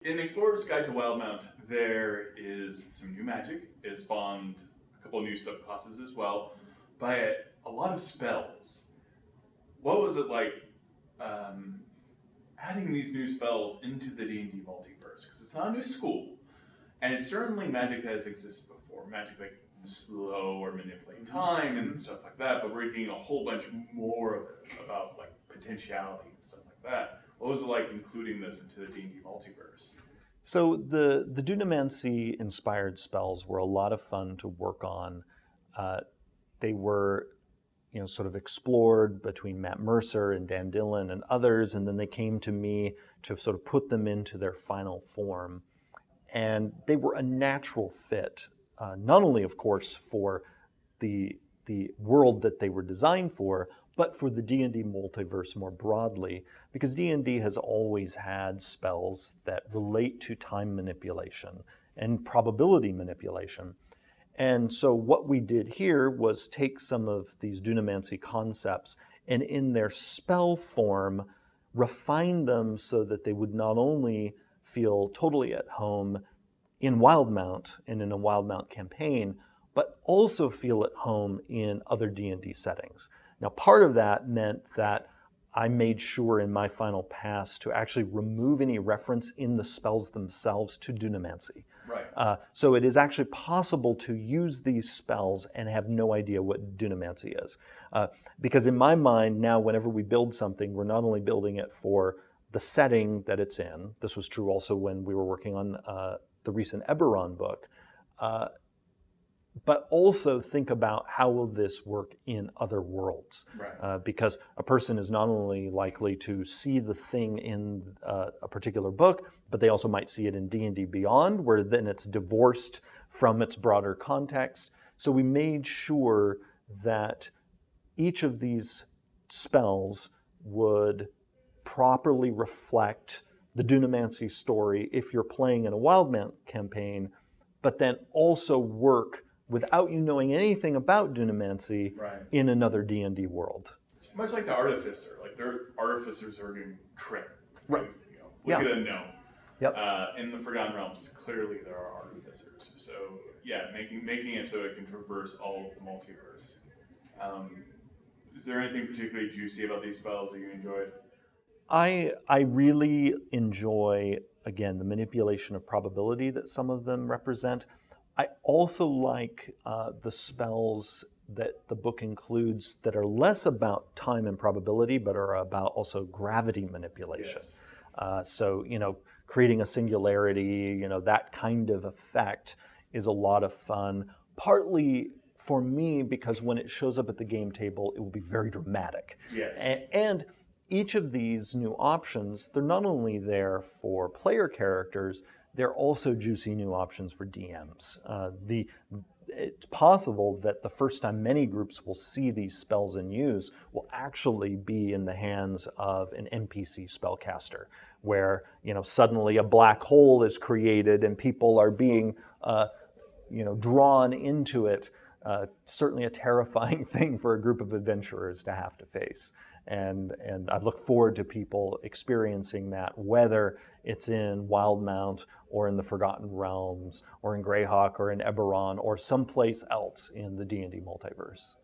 In Explorer's Guide to Wildmount, there is some new magic. It spawned a couple of new subclasses as well, but a lot of spells. What was it like adding these new spells into the D&D multiverse? Because it's not a new school, and it's certainly magic that has existed before. Magic like slow or manipulate time and stuff like that, but we're getting a whole bunch more of it about like potentiality and stuff like that. What was it like including this into the D&D multiverse? So the Dunamancy inspired spells were a lot of fun to work on. They were, sort of explored between Matt Mercer and Dan Dillon and others, and then they came to me to sort of put them into their final form. And they were a natural fit, not only, of course, for the world that they were designed for, but for the D&D multiverse more broadly, because D&D has always had spells that relate to time manipulation and probability manipulation. And so what we did here was take some of these Dunamancy concepts and in their spell form, refine them so that they would not only feel totally at home in Wildmount and in a Wildmount campaign, but also feel at home in other D&D settings. Now, part of that meant that I made sure in my final pass to actually remove any reference in the spells themselves to Dunamancy. Right. So it is actually possible to use these spells and have no idea what Dunamancy is. Because in my mind, now whenever we build something, we're not only building it for the setting that it's in. This was true also when we were working on the recent Eberron book. But also think about how will this work in other worlds. Right. Because a person is not only likely to see the thing in a particular book, but they also might see it in D&D Beyond, where then it's divorced from its broader context. So we made sure that each of these spells would properly reflect the Dunamancy story if you're playing in a Wildmount campaign, but then also work without you knowing anything about Dunamancy in another D&D world. Much like the Artificer, like their Artificers are doing crit. Right. Look at a gnome. Yep. In the Forgotten Realms, clearly there are Artificers. So yeah, making it so it can traverse all of the multiverse. Is there anything particularly juicy about these spells that you enjoyed? I really enjoy, again, the manipulation of probability that some of them represent. I also like the spells that the book includes that are less about time and probability, but are about also gravity manipulation. Yes. So, creating a singularity, that kind of effect is a lot of fun. Partly for me, because when it shows up at the game table, it will be very dramatic. Yes. And each of these new options, they're not only there for player characters, they're also juicy new options for DMs. It's possible that the first time many groups will see these spells in use will actually be in the hands of an NPC spellcaster, where suddenly a black hole is created and people are being drawn into it. Certainly a terrifying thing for a group of adventurers to have to face. And I look forward to people experiencing that, whether it's in Wildmount or in the Forgotten Realms or in Greyhawk or in Eberron or someplace else in the D&D multiverse.